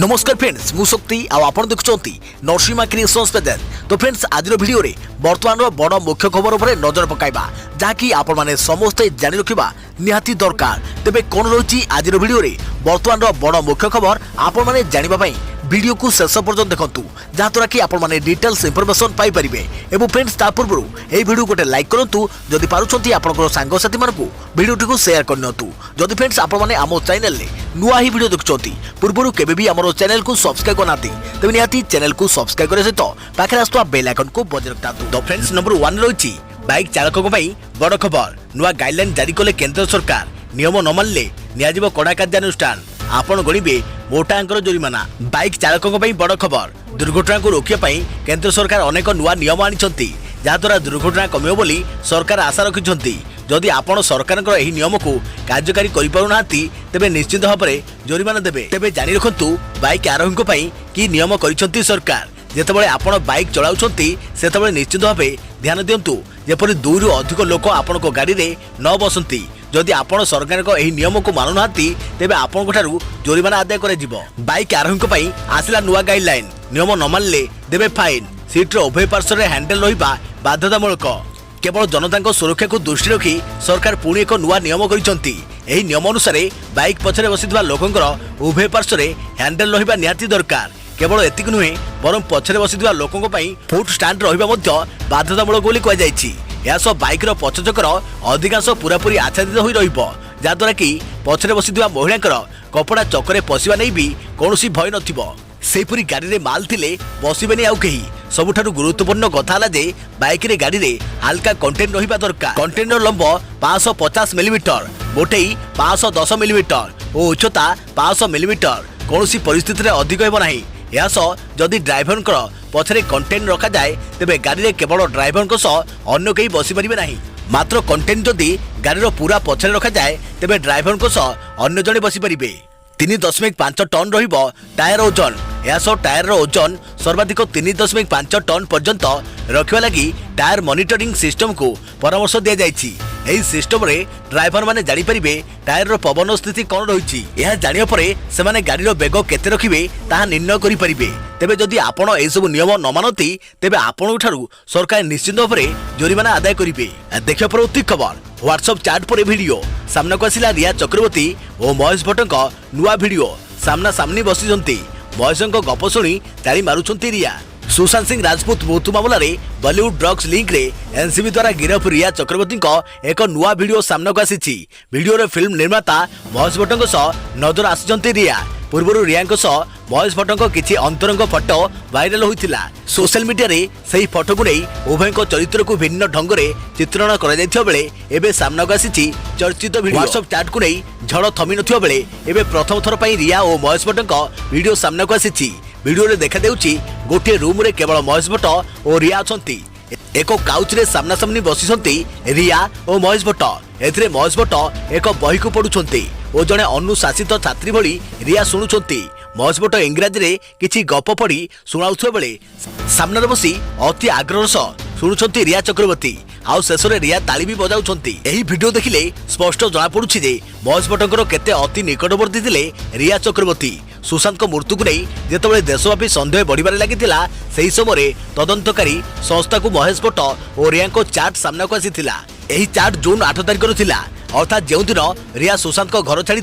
नमस्कार फ्रेंड्स मु शक्ति आपण देखुंती नरसिंहा क्रिएशंस पेज। तो फ्रेंड्स आज वीडियो रे वर्तमान बड़ मुख्य खबर उपर नजर पकाइबा जहाँकि आपण माने समस्ते जानि रखिबा निहाती दरकार। तेबे कोन रही आज वीडियो रे वर्तमान बड़ मुख्य खबर आपण माने जानिबा पई वीडियो को शेष पर्यंत देखंतु जहाँद्वारा कि आपण माने डिटेल्स इंफॉर्मेशन पाई परिबे। एवं फ्रेंड्स ता पूर्व ए वीडियो गोटे लाइक करंतु जदि पारुछंती आपनकर सांग साथी मानकु वीडियो को शेयर करनतु। जदि फ्रेंड्स आपण माने आमो चैनल ले नुआ ही वीडियो देखुछंती पूर्व केबे भी हमरो चैनल को सब्सक्राइब करनाती तबे निहाती चैनल को सब्सक्राइब करे सहित पाखे आस्तुवा बेल आइकन को बजाय रखतातु। तो फ्रेंड्स नंबर 1 रही बाइक चालकों पई बड़ खबर। नुआ गाइडलाइन जारी कले केंद्र सरकार नियम न मानले नियाजिबो कड़ा कार्यानुष्ठान आपण गणिबे मोटा अंकर जोरिमाना। बाइक चालकों पई बड़ खबर। दुर्घटना को रोकिया पई केंद्र सरकार अनेक नुआ नियम आनिछंती जहाँद्वारा दुर्घटना कमियो बोली सरकार आशा रखिछंती। जदि आपण सरकार एही नियम को कार्यकारी करि पारु नांती तेबे निश्चित भाव में जोरिमाना देबे। तेबे जानि रखंतु बाइक आरोही पई की नियम करिछंती सरकार। जेतेबेले आपण बाइक चलाउछंती सेतेबेले निश्चित भाव ध्यान दियंतु जेपरि 2 रु अधिक लोक आपण को गाड़ी रे न बसंती। जदि आपण सरकार को एही नियम को मानु नांती तेबे आपण कोठारु जोरिमाना आदाय करे जिवो। बाइक आरोही पई आसिला नुआ गाइडलाइन नियम न मानले देबे फाइन। सीट रो उभय पार्श्व रे हैंडल रहिबा बाध्यतामूलक। केवल जनता सुरक्षा को दृष्टि रखी सरकार पुणी एक नुआ नियम करिसंती। एही नियम अनुसार बाइक पछरे बसिथिबा लोकंकर उभय पार्श्व रे हैंडल रहिबा निहाती दरकार। केवल एतिक नुहे बरं पछरे बसिथिबा लोकंक पई फुट स्टैंड रहिबा मध्य बाध्यतामूलक बोली कहि जायछि। यासो बाइक रो पछ चक्र अधिकांश पूरापूरी आच्छादित होई रहिबो जाद्वारा कि पछरे बसिथिबा महिलांकर कपड़ा चक्रे पसिबा नै भी कोनोसी भय नथिबो। सेपरी गाड़ी रे माल थिले बसिबेनी आउ केही। सबुठारु गुरुत्वपूर्ण कथा हला जे बाइक रे गाड़ी रे हल्का कंटेन रहिबा दरकार। कंटेनर लंब 550 मिलीमीटर मोटेई 510 मिलीमीटर और उच्चता 500 मिलीमीटर कोनोसी परिस्थिति रे अधिक हेबो नाही। यास जदि ड्राइवर पछरे कंटेन रखा जाए तेबे गाड़ी रे केवल ड्राइवर सह अन्य केही बसी परिबे नाही। मात्र कंटेन जदि गाड़ी रो पूरा पछरे रखा जाए तेबे ड्राइवर सह अन्य जणे बसी परिबे। 3.5 टन रहिबो टायर ओजन। यासो टायर रो ओजन सर्वाधिक 3.5 टन पर्यंत रखिबा लागि टायर मॉनिटरिंग सिस्टम को परामर्श दिया जायछि। एही सिस्टम रे ड्राइवर माने जानि परिबे टायर रो पवन स्थिति कोन रहिछि। यह जानिया परे से माने गाड़ी रो बेग केते रखिबे ताहा निर्णय करि परिबे। तेबे जदि आपण एही सब नियम न मानती तेबे आपण ठारू सरकार निश्चित भाबरे जोरिमाना आदाय करिबे। देखियो परवर्ती खबर व्हाट्सएप चैट पर वीडियो सामना को आसिला रिया चक्रवर्ती और महेश भट्टक नुआ वीडियो सामना सामनी बसिजंती। महेशक गप शुणी ताली मारुछंती रिया। सुशांत सिंह राजपूत मृत्यु मामला रे बॉलीवुड ड्रग्स लिंक रे एनसीबी द्वारा गिरफ रिया चक्रवर्ती एक नुआ वीडियो सामना को आसी। वीडियो रे फिल्म निर्माता महेश भट्टक सह नजर आसिजंती रिया। पूर्व रिया महेश भट्टक किछि अंतरंग फोटो वायरल होइतिला। सोशल मीडिया रे सही फोटो को नहीं उभय चरित्र को भिन्न ढंग से चित्रण कर बेले एबे सामना को आसी चर्चित वीडियो। व्हाट्सएप चैट को नहीं झड़ थमी नथिबा बेले एबे प्रथम थर पई रिया और महेश भट्टक वीडियो सामना को आसी। वीडियो रे देखा देउछि गोटे रूम रे केवल महेश भट्ट और रिया अछंती। एक काउच रे सामना सामनी बसिसंती रिया और महेश भट्ट। एथिरे महेश भट्ट एक बही को पढुछंती और जने अनुशासित छात्री भली रिया सुनुछंती। महेश भट्ट इंग्राजी रे किछि गप पढ़ी सुनाउथबा बेले सामने बसी अति आग्रह सह सुनुछंती रिया चक्रवर्ती। आउ शेष रे रिया ताली भी बजाउछंती। एही वीडियो देखिले स्पष्ट जना पडुछि जे महेश भट्टकर केते अति निकटवर्ती थिले रिया चक्रवर्ती। सुशांत मृत्यु को नहीं जेतेबेले देशव्यापी सन्देह बढ़िबारे लागितिला सेही समय तदंतकारी संस्था को महेश भट्ट और रिया को चाट सामना को आसीथिला। एही चाट जून 8 तारिख रो थिला अर्थात जो दिन रिया सुशांत को घर छाड़ी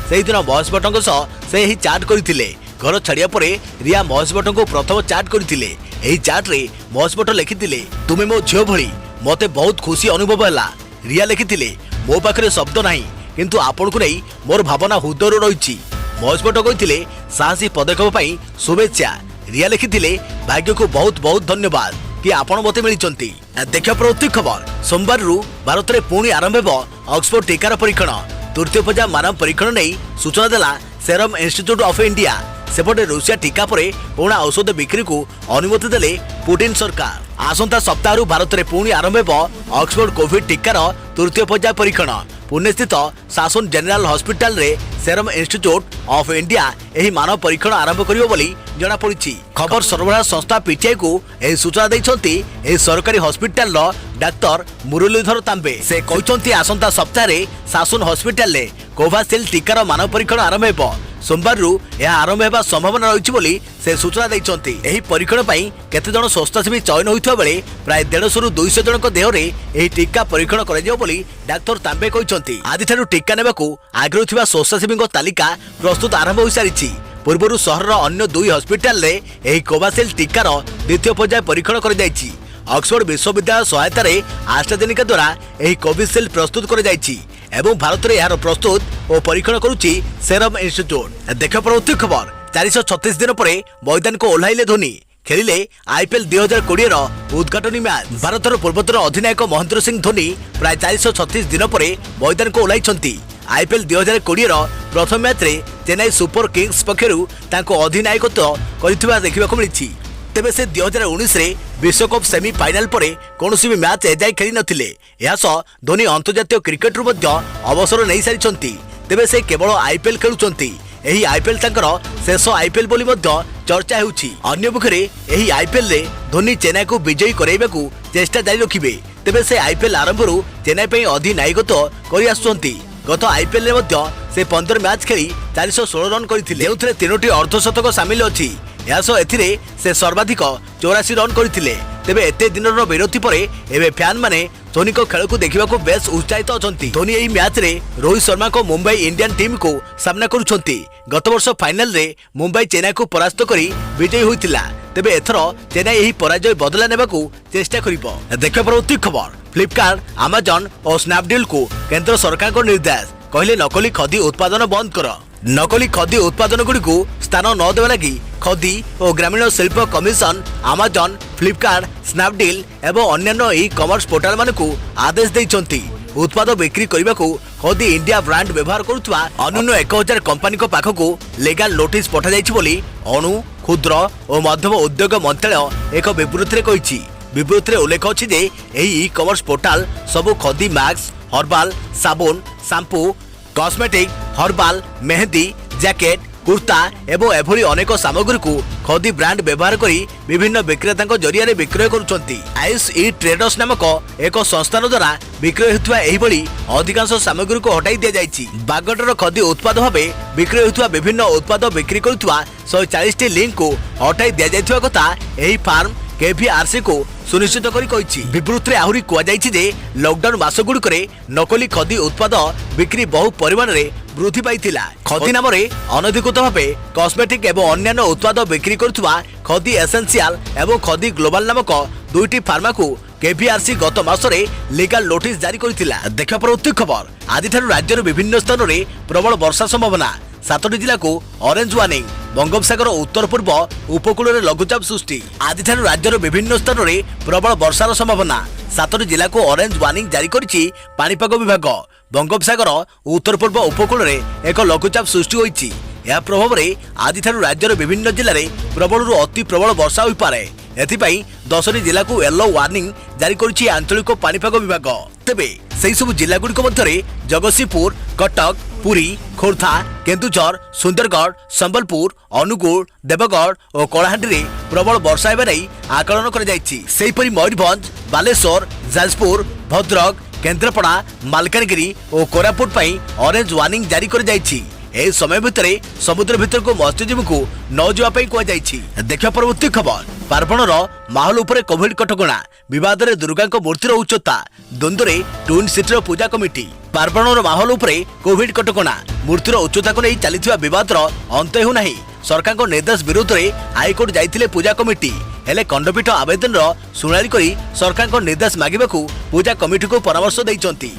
से दिन महेश भट्टक सह से ही चाट करथिले। घर छाड़िया परे रिया महेश भट्ट को प्रथम चाट करथिले। एही चाट रे महेश भट्ट लिखिथिले तुमे मो झियो भली मते बहुत खुशी अनुभव हैला। रिया लिखिथिले मो पाखरे शब्द नाही किंतु आपण को नहीं मोर भावना हृदय रहिछि। महेश भट्ट कहिथिले साहसी पदक्षेप पई शुभेच्छा। रिया लिखिथिले भाग्य को बहुत बहुत धन्यवाद कि आपण मते मिलिचंती। देखियो प्रति खबर सोमवार रु भारत में पुणी आरंभ हो ऑक्सफोर्ड टीकार परीक्षण। तृतीय पर्याय मानव परीक्षण नहीं सूचना देला सेरम इंस्टीट्यूट ऑफ इंडिया। सेपटे रूसिया टीका पर पुणा औषध बिक्री को अनुमति देले पुतिन सरकार। आसंता सप्ताह भारत में पुणी आरंभ हो ऑक्सफोर्ड कोविड टीकार तृतीय पर्याय परीक्षण। पुणे स्थित सासुन जनरल हॉस्पिटल रे सेरम इंस्टीट्यूट ऑफ इंडिया एही मानव परीक्षण आरंभ करियो बोली जना पड़िछि। खबर सरबराह संस्था पीटीआई को एही सूचना दैछंती एही सरकारी हॉस्पिटल रो डाक्टर मुरलीधर तांबे। से कहछंती आसंता सप्ताह रे सासुन हॉस्पिटल रे कोवासिल्ड टीकार मानव परीक्षण आरंभ हेबो। सोमवार यह आरंभ होगा संभावना रही बोली से सूचना देइछन्ति। एही परीक्षण पई केते जण स्वस्थसेवी चयन होइथबा बेले प्राय 150 रु 200 जनक देहरे एही टीका परीक्षण कराଯିବ बोली डाक्टर तांबे कहिसन्ति। आदि ठारू टीका नेबाकू आग्रह थिबा स्वस्थसेवीଙ୍କ तालिका प्रस्तुत आरंभ होई सारिछि। पूर्वरु सहरर अन्य 2 हस्पिटाल रे एही कोवासिल्ड टीकार द्वितीय पर्याय परीक्षण कर जाइछि। ऑक्सफोर्ड विश्वविद्यालय सहायता रे आस्ट्राजेनेका द्वारा एही कोविशील्ड प्रस्तुत कर जाइछि एवं भारत में यार प्रस्तुत और परीक्षण करुच्ची सेरम इंस्टीट्यूट। देख परवर्ती खबर 436 दिन पर मैदान को ओह्लाइले धोनी खेलिले आईपीएल 2020 उद्घाटनी मैच। भारतर पूर्वतन अधिनायक महेंद्र सिंह धोनी प्राय 436 दिन पर मैदान को ओह्लाइछन्ति। आईपीएल 2020 प्रथम मैच रे चेन्नई सुपर किंग्स पक्षरु तांको अधिनायकत्व करिथिबा देखिबाकू मिलिछि। तेबे से 2019 रे विश्वकप सेमीफाइनाल पर कौनसी भी मैच एजाए खेली नथिले। यह सह धोनी अंतर्जातीय क्रिकेट रु मध्य अवसर नहीं सारिछन्ति। तेबे से केवल आईपीएल खेलुछन्ति। एही आईपीएल तांकर शेष आईपीएल बोली मध्य चर्चा हेउछि। अन्य मुखरे एही आईपीएल रे धोनी चेन्नई को विजयी कराइबाकू चेष्टा जारी रखिबे। तेबे से आईपीएल आरंभरू चेन्नई पे अधिनायकत्व करि आछन्ति। गत आईपीएल रे मध्य से 15 मैच खेली 416 रन करथिले। एउथरे 3टी अर्धशतक शामिल अछि। यासो एथिरे से सर्वाधिक 84 रन करथिले। तेबे एते दिनर विरोधी परे एबे फैन माने धोनी को खेल को देखा बेस उत्साहित अछंती। धोनी एही मैच रे रोहित शर्मा को मुंबई इंडियन टीम को सामना करुछंती। गत वर्ष फाइनल रे मुंबई चेन्नई को परास्त करी विजयी होइतिला। तेबे एथर चेन्नई एही पराजय बदला नेबाकू चेष्टा करिबो। देखा परवर्ती खबर फ्लिपकार्ट, अमेजन और स्नैपडील को केंद्र सरकार को निर्देश कहले नकली खदी उत्पादन बंद कर। नकली खदी उत्पादन गुड़ी को स्थान न देवा लगी खदी और ग्रामीण शिल्प कमिशन अमेजन, फ्लिपकार्ट, स्नैपडील एवं अन्य ई कमर्स पोर्टाल मान को आदेश देइछन्ति। उत्पाद बिक्री करने को खदी इंडिया ब्रांड व्यवहार करुवा अन्य 1000 कंपनी को पाखक लीगल नोटिस पठा जाइछि बोली अणु, क्षुद्र और मध्यम उद्योग मंत्रालय एक विवृत्ति रे कहिछि। विवृत्ति रे उल्लेख अछि जे एही ई कमर्स पोर्टाल सबु खदी मैक्स, हर्बाल, साबुन, shampoo, cosmetic, herbal, mehndi, jacket, kurta एवं एभली अनेक सामग्री को खदी ब्रांड व्यवहार करी विभिन्न विक्रेता जरिया विक्रय करुछन्ति। आयुष ई ट्रेडर्स नामक एक संस्थान द्वारा विक्रय होता एहिभली अधिकांश सामग्री को हटाई दिया जाइछि। बागडर खदी उत्पाद भावे विक्रय होता विभिन्न उत्पाद बिक्री करुवा 140 लिंक को हटाई दिया जाइथिबा कथा एही फार्म केवीआरसी को सुनिश्चित करी कहिछि। विवृत्ति आहुरी कुआ जाइछि जे लॉकडाउन मासगुड़िकरे नकली खदी उत्पाद बिक्री बहु परिमाण रे वृद्धि पाइथिला। खदी नाम रे अनधिकृत भावे कॉस्मेटिक एवं अन्य उत्पाद बिक्री करुवा खदी एसेंशियल एवं खदी ग्लोबल नामक 2टी फार्मा को केवीआरसी गत मासरे लीगल नोटिस जारी करिथिला। देखा परवर्ती खबर आदि ठारू राज्यर विभिन्न स्थान रे प्रबल वर्षा संभावना। 7टी जिला को ऑरेंज वार्निंग। बंगोपसागर उत्तर पूर्व उपकूल में लघुचाप सृष्टि। आज राज्यर विभिन्न स्थान में प्रबल वर्षार संभावना। 7टी जिला को ऑरेंज वार्निंग जारी करिछि पाणीपाग विभाग। बंगोपसागर उत्तर पूर्व उपकूल में एक लघुचाप सृष्टि होइछि। या प्रभाव में आज राज्यर विभिन्न जिले में प्रबल अति प्रबल वर्षा हो पारे। एथिपाई 10टी जिला को येलो वार्निंग जारी करिछि आंचलिक पाणीपाग विभाग। तेबे सेही सब जिला गुड़िक मध्यरे जगतसिंहपुर, कटक, पुरी, खोर्धा, केन्दुझर, सुंदरगढ़, संबलपुर, अनुगुल, देवगढ़ और कलाहांडी रे प्रबल वर्षा हेबा नै आकलन कर जाइछि। सेहीपरि मयूरभंज, बालेश्वर, जाजपुर, भद्रक, केन्द्रापड़ा, मालकानगिरी और कोरापुट पई ऑरेंज वार्निंग जारी कर जाइछि। एही समय भितरे समुद्र भितर को मत्स्यजीवी को न जावा पई कुआ जाइछि। देखा परवर्ती खबर पार्वणर माहौल उपरे कोविड कटकणा। विवाद रे दुर्गा मूर्तिर उच्चता। द्वंद्व ट्विन सिटी पूजा कमिटी। पार्वणर माहौल उपरे कोविड कटकणा मूर्तिर उच्चता को नहीं चली विवाद अंत होना। सरकार निर्देश विरोध में हाईकोर्ट जाइथिले पूजा कमिटी। हेले खंडपीठ आवेदन शुणाणी करी सरकार निर्देश मागिबाकू पूजा कमिटी को परामर्श दैछन्ति।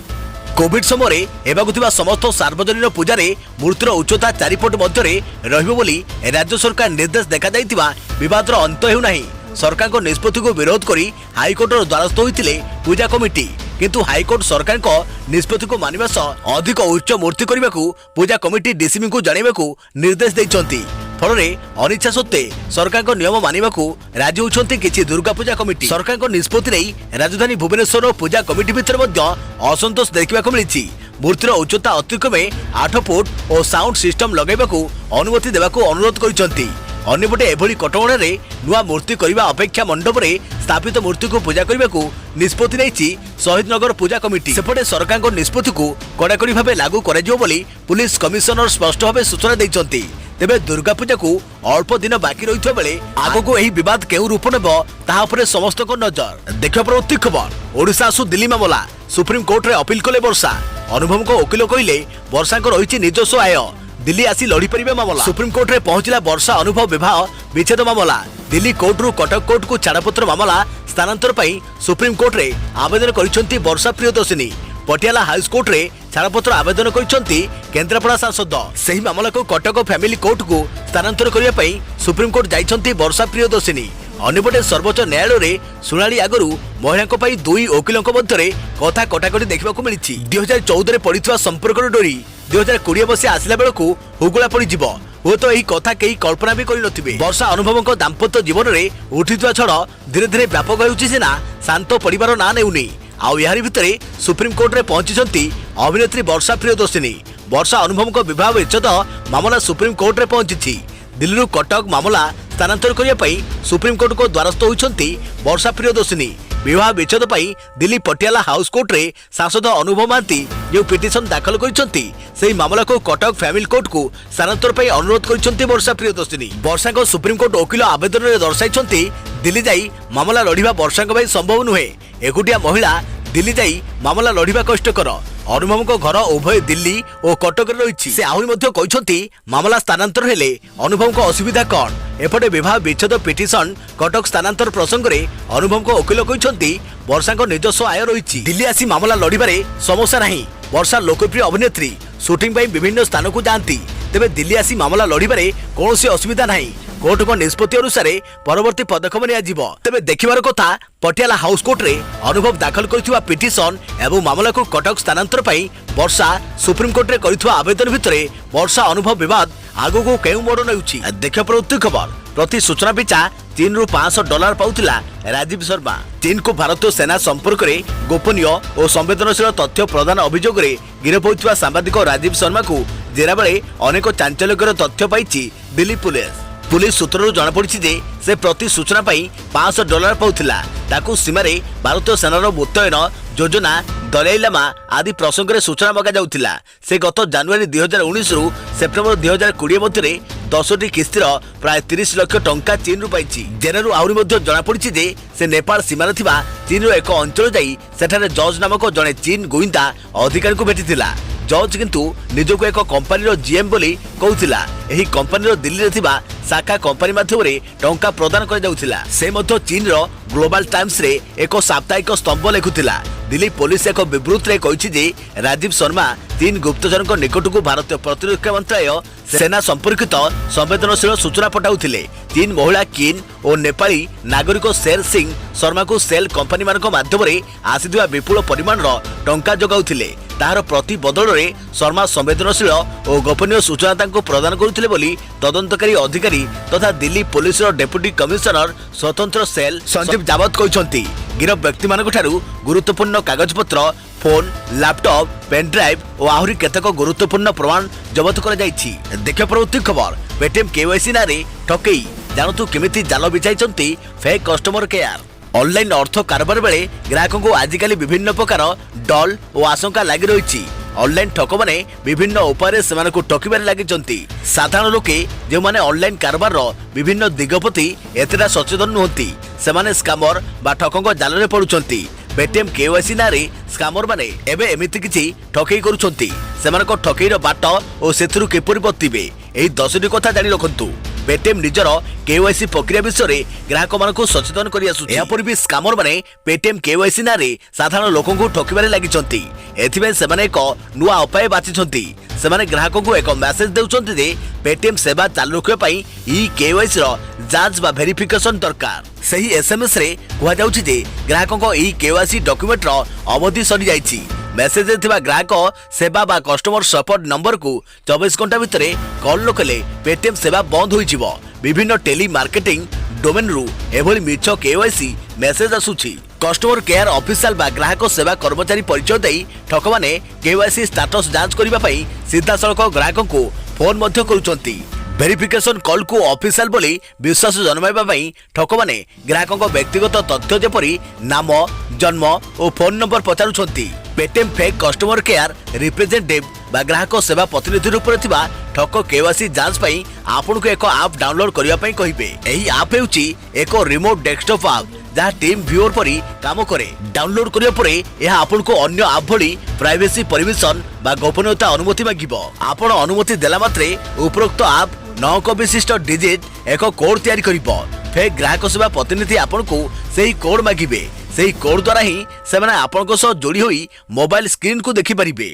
कोविड समय हेबाकुथिबा समस्त सार्वजनिक पूजा रे मूर्तिर उच्चता 4 फुट मध्य रहिबो बोली राज्य सरकार निर्देश देखा जाइतिबा विवादर अंत हेउ नाही। सरकार को निष्पत्ति को विरोध करी हाईकोर्टर द्वारस्थ होइतिले पूजा कमिटी। किंतु हाईकोर्ट सरकार को निष्पत्ति को मानिबा सह अधिक उच्च मूर्ति करबाकू पूजा कमिटी डीसीबी को जानिबाकू निर्देश दैछन्ति। फलरे अनिच्छा सत्वे सरकार को नियम मानिबाकू राजी होछन्ति किछि दुर्गा पूजा कमिटी। सरकार को निष्पत्ति नै राजधानी भुवनेश्वर पूजा कमिटी भितर मध्य असंतोष देखिबाकू मिलिछि। मूर्तिर उच्चता अतिक्रमे 8 फुट और साउंड सिस्टम लगाइबाकू अनुमति देबाकू अनुरोध करिसन्ति। अन्यपटे एभली कटकणा रे नुआ मूर्ति करबा अपेक्षा मंडप रे स्थापित मूर्ति को पूजा करबाकू निष्पत्ति नैछि शहीद नगर पूजा कमिटी। सेपटे सरकार को निष्पत्ति को कड़ाकड़ी भावे लागू कराजियो बोली पुलिस कमिशनर स्पष्ट भावे सूचना दैछन्ति। तेबे दुर्गा पूजा को अल्प दिन बाकी रही बेले आगको यही विवाद केउ रूप नेब ताहा उपरे समस्त को नजर। देखियो प्रवृत्ति खबर ओडिशा आसु दिल्ली मामला सुप्रीम कोर्ट रे अपील कले वर्षा। अनुभव को वकिल कहले वर्षा को रही निजस्व आय दिल्ली आसी लड़ी परिबे मामला। सुप्रीम कोर्ट रे पहुंचला वर्षा अनुभव विवाह विच्छेद मामला। दिल्ली कोर्ट रु कटक कोर्ट को छाड़पत्र मामला स्थानांतर पई सुप्रीम कोर्ट रे आवेदन करिसंती वर्षा प्रियदर्शिनी। पटियाला हाउस कोर्ट रे छाड़पत्र आवेदन करिसंती केंद्रापड़ा सांसद। सही मामला को कटक फैमिली कोर्ट को स्थानांतर करिया पई सुप्रीम कोर्ट जाइसंती वर्षा प्रियदर्शिनी। अन्यपटे सर्वोच्च न्यायालय रे सुनाली आगरू महिला पई दुई वकिलों मध्य कथा कटाकटी देखा मिली। 2014 पड़ता संपर्क डोरी 2020 मसीहा आसला बेलू हुगुला पड़िଯିव हुए तो यही कथा कई कल्पना भी करें। वर्षा अनुभव दाम्पत्य जीवन में उठिवा छड़ धीरे धीरे व्यापक होउछि सिना शांत परिवार ना नेउनी। आउ यारी भितरे सुप्रीम कोर्ट रे पहुंची अभिनेत्री वर्षा प्रियदर्शिनी। वर्षा अनुभव को विवाह विच्छेद मामला सुप्रीम कोर्ट रे पहुंची। दिल्ली कटक मामला स्थानांतर करने सुप्रीम कोर्ट को द्वारस्थ होती वर्षा प्रियदर्शिनी। विवाह विच्छेद पर दिल्ली पटियाला हाउस कोर्ट रे सांसद अनुभव महांती जो पिटिशन दाखल करछंती सेही मामला को कटक फैमिली कोर्ट को स्थानांतर पर अनुरोध करछंती वर्षा प्रियदर्शिनी। वर्षा को सुप्रीम कोर्ट वकिल आवेदन में दर्शाई दिल्ली जाई मामला लड़िबा वर्षा भाई संभव नुहे। एकुटिया महिला दिल्ली जाई मामला लड़िबा कष्टकर। अनुभव को घर उभय दिल्ली और कटक रही। से आहरी मध्य कहते मामला स्थानांतर हेले अनुभव को असुविधा कौन। एपटे विवाह विच्छेद पिटिशन कटक स्थानांतर प्रसंग में अनुभव को वकिल कहते वर्षा को निजस्व आय रही। दिल्ली आसी मामला लड़िबारे समस्या नहीं। वर्षा लोकप्रिय अभिनेत्री शूटिंग पर विभिन्न स्थान को जाती तेबे दिल्ली आसी मामला लड़िबारे कौन असुविधा नहीं। कोर्ट को निष्पत्ति अनुसार परवर्ती पदक्षेप नियाजिबो। तेबे देखिबार कथा पटियाला हाउस कोर्ट रे अनुभव दाखल करथिबा पिटिशन एवं मामला को कटक स्थानांतर पई वर्षा सुप्रीम कोर्ट रे करथिबा आवेदन भितरे वर्षा अनुभव विवाद आगो को केउ मोड़ नेउछि। देखियो प्रवृत्ति खबर प्रति सूचना पिछा चीन रु $500 पाउथिला राजीव शर्मा। चीन को भारतीय सेना संपर्क में गोपनीय और संवेदनशील तथ्य प्रदान अभियोग में गिरफ होइथिबा सांबादिक राजीव शर्मा को जेरा बेले अनेक चांचल्यकर तथ्य पाइछि दिल्ली पुलिस। पुलिस सूत्रରୁ जଣାपड़ी जे से प्रति सूचना पाई $500 पाउथिला। ताकू सीमारे भारतीय सेनार मुतयन योजना दलाई लामा आदि प्रसंग में सूचना मगा जाउथिला। से गत जनवरी 2019 रु सेप्टेम्बर 2020 मध्य 10टी किस्तिर प्राय 30 लाख टंका चीन रु पाइछि। जेरारु आहुरी मध्य जଣାपड़ी जे से नेपाल सीमार थिबा चीन रो एक अंचल जाई सेठारे जज नामक जणे चीन गोइंदा अधिकारी को भेटिथिला। जज किंतु निजको एक कंपनी रो जीएम बोली कहउथिला। एही कंपनी रो दिल्ली रे थिबा शाखा कंपनी माध्यम रे टंका प्रदान कर जाउथिला। से मध्य चीन रो ग्लोबल टाइम्स रे एक साप्ताहिक स्तंभ लेखुथिला। दिल्ली पुलिस एक विवृत्ति रे कहिछि जे राजीव शर्मा तीन गुप्तचर को निकट को भारतीय प्रतिरक्षा मंत्रालय सेना संपर्कित संवेदनशील सूचना पठाउथिले। तीन महिला किन और नेपाली नागरिक शेर सिंह शर्मा को सेल कंपनी मानक माध्यम रे आसीथिबा विपुल परिमाण टंका जगाउथिले। तार प्रति बदल रे शर्मा संवेदनशील और गोपनीय सूचना तांको प्रदान करुथिले बोली तदंतकारी अधिकारी तथा दिल्ली पुलिस डेप्यूटी कमिशनर स्वतंत्र सेल संजीव जावत कहते। गिरफ व्यक्ति मानक ठारू गुरुत्वपूर्ण कागजपत्र फोन लैपटॉप पेन ड्राइव और आहरी केतक गुरुत्वपूर्ण प्रमाण जबत कर जाइछि। देखियो प्रवृत्ति खबर पेटीएम केवाईसी नारे ठकई जानतु केमिति जाल बिछाइछंती फेक कस्टमर केयर। ऑनलाइन अर्थ कारोबार बेले ग्राहकों को आजिकल विभिन्न प्रकार डल और आशंका लगी रही। ऑनलाइन ठक माने विभिन्न उपाय से ठकिबारे लगी। साधारण लोके जो माने ऑनलाइन कारोबार विभिन्न दिग प्रति एतेटा सचेतन नुहंती सेमाने स्कामर बा ठकों जाल में पड़ुछंती। पेटीएम केवाईसी नारे स्कामर माने एबे एमिति किछि ठकई करूछंती। सेमानक ठकईर बाट और सेथुरु किपरि बतिबे एही 10टी कथा जानि रखंतु। पेटीएम निजर केवाईसी प्रक्रिया विषय ग्राहक मानक सचेतन कर आसुछि। यापर भी स्कामर माने पेटीएम केवाईसी नारे साधारण लोकों को ठकिबारे लागिछंती। एथिबे सेमाने एक नुआ उपाय बाछिछंती। सेमाने ग्राहकों को एक मेसेज देउछंती जे पेटीएम सेवा चालू रखिबा पई ई केवाईसी रो जांच बा वेरिफिकेशन दरकार। सही एसएमएस रे कुहा जाउछि जे ग्राहकों को ई केवाईसी डॉक्यूमेंट रो अवधि सरी जाइछि। मेसेज थिबा ग्राहक सेवा बा कस्टमर सपोर्ट नंबर को 24 घंटा भितर कॉल न कले पेटीएम सेवा बंद होइजिवो। विभिन्न टेली मार्केटिंग डोमेन रु एभली मिछ केवाईसी मेसेज आसुछि। कस्टमर केयर ऑफिशियल बा ग्राहक सेवा कर्मचारी परिचय देई ठक माने केवाईसी स्टेटस जांच करिबा पई सीधा सड़क ग्राहक को फोन मध्य करूछंती। वेरिफिकेशन कॉल को ऑफिशियल बोली विश्वास जन्माइबा पई ठक माने ग्राहक व्यक्तिगत तथ्य जेपरी नाम जन्म और फोन नंबर पचारुछंती। Paytm fake customer care representative बा ग्राहक सेवा प्रतिनिधि रूप में थिबा ठक केवाईसी जांच पई आपनको एक ऐप डाउनलोड करिया पई कहिबे। एही ऐप हेउची एक रिमोट डेस्कटॉप ऐप जहाँ टीम व्यूअर परी काम करे। डाउनलोड करिया परे यह आपनको अन्य ऐप भली प्राइवेसी परमिशन बा गोपनीयता अनुमति मागिबो। आपण अनुमति देला मात्रे उपरोक्त ऐप 9 क विशिष्ट डिजिट एक कोड तैयारी करिबो। फेक ग्राहक सेवा प्रतिनिधि आपनको सेही कोड मागिबे। सेही कोड द्वारा ही सेमाने आपनको सह जोड़ी होई मोबाइल स्क्रीन को देखि परिबे।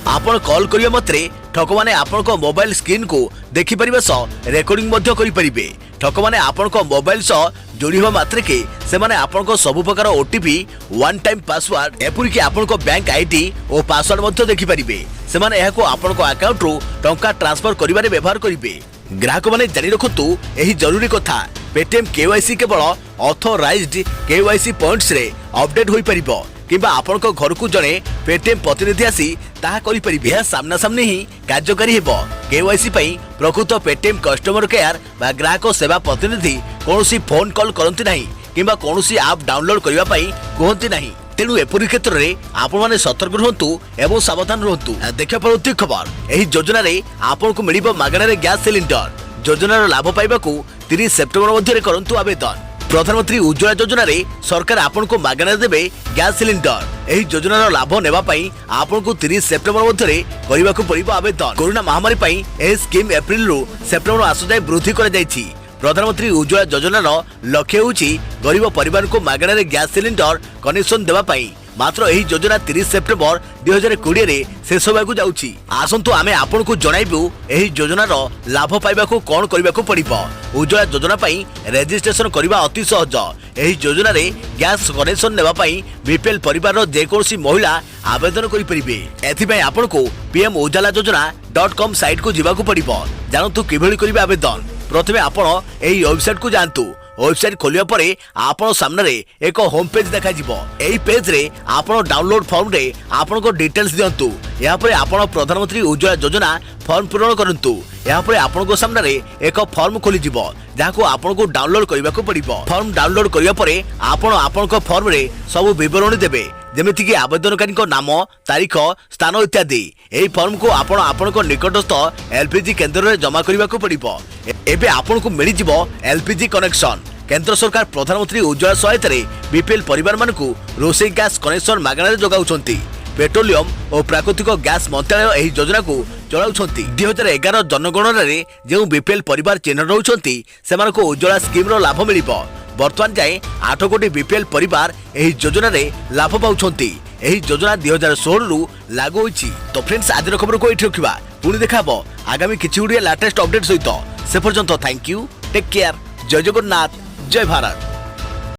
आपण कॉल करिया मात्रे ठक माने आपनको मोबाइल स्क्रीन को देखि परिबे सह रेकॉर्डिंग मध्य करि परिबे। ठक माने आपनको मोबाइल सह जोड़ी होवा मात्रे के सेमाने आपनको सब प्रकार ओटीपी वन टाइम पासवर्ड एपुरी कि आपनको बैंक आईडी और पासवर्ड मध्य देखि परिबे। सेमाने एहाको आपनको अकाउंट रो टंका ट्रांसफर करिबारे व्यवहार करिबे। ग्राहक माने जानि रखतु एही जरूरी कथा पेटीएम केवाईसी केवल ऑथराइज्ड केवाईसी पॉइंट्स रे अपडेट होई परिबो किबा आपनको घर को जणे पेटीएम प्रतिनिधि आसी ताहा करि परिबे। यह सामना सामने ही कार्यकारी हेबो। केवाईसी पई प्रकृत पेटीएम कस्टमर केयर बा ग्राहक सेवा प्रतिनिधि कोनोसी फोन कॉल करंती नाही किबा कोनोसी ऐप डाउनलोड करिवा पई कहंती नाही। तेणु एपरि क्षेत्र में आपण माने सतर्क रहंतु एवं सावधान रहंतु। देखिया परवर्ती खबर एही योजना रे आपनको मिलिबो मागणारे गैस सिलिंडर। योजनार लाभ पाइबाकू 30 सेप्टेम्बर मध्य करंतु आवेदन। प्रधानमंत्री उज्ज्वला योजना रे सरकार आपनको मागणारे देबे गैस सिलिंडर। एही योजनार लाभ नेबा पई आपनको 30 सेप्टेम्बर मध्य करिबाकू पड़िबो आवेदन। कोरोना महामारी पई एही स्कीम एप्रिल रु सेप्टेम्बर मास जाय वृद्धि करा जायछि। प्रधानमंत्री उज्ज्वला योजनार लक्ष्य होउछि गरीब परिवार को मागणारे गैस सिलिंडर कनेक्शन देबा पई। मात्र एही योजना 30 सेप्टेम्बर 2020 रे शेष होबाकू जाउछि। आसंतु आमे आपनको जणाइबु एही योजनार लाभ पाइबाकू कोन करिबाकू पड़िबो। उज्ज्वला योजना पई रजिस्ट्रेशन करिबा अति सहज। एही योजना रे गैस कनेक्शन नेबा पई बीपीएल परिवार जे कोनसी महिला आवेदन करि परिबे। एथि पई आपनको pmujjala.com साइट को जिबाकू पड़िबो। जानतु किभଳି करिबे आवेदन। प्रथमे आपण एही वेबसाइट को जानतु। वेबसाइट खोलिया परे आपण सामने एक होम पेज देखा जिवो। एही पेज रे आपण डाउनलोड फॉर्म रे आपण को डिटेल्स दियंतु। या परे आपण प्रधानमंत्री उज्ज्वला योजना फॉर्म पूर्ण करंतु। या परे आपण को सामने एक फॉर्म खोली जिवो जाको आपण को डाउनलोड करबा को पड़िबो। फॉर्म डाउनलोड करिया परे आपण को फॉर्म रे सब विवरण देबे जेमिति कि आवेदनकारी को नाम तारीख स्थान इत्यादि। एही फॉर्म को आपण को निकटस्थ एलपीजी केंद्र रे जमा करबा को पड़िबो। एबे आपण को मिली जिवो एलपीजी कनेक्शन। केंद्र सरकार प्रधानमंत्री उज्ज्वला सहायता रे बीपीएल परिवार मानकू रोषेई गैस कनेक्शन मागणारे जोगाउछंती। पेट्रोलियम और प्राकृतिक गैस मंत्रालय एही योजना को चलाउछंती। 2011 जनगणना रे जेउ बीपीएल परिवार चिन्ह रहउछंती सेमानकू उज्ज्वला स्कीम रो लाभ मिलिबो। वर्तमान जाए 8 कोटी बीपीएल परिवार एही योजना रे लाभ पाउछंती। एही योजना 2016 रु लागू होईछि। तो फ्रेंड्स आज खबर को एठी रखिबा। पुणी देखाबो आगामी किछि गुडिया लेटेस्ट अपडेट सहित। से पर्यंत थैंक यू, टेक केयर, जय जगन्नाथ, जय भारत।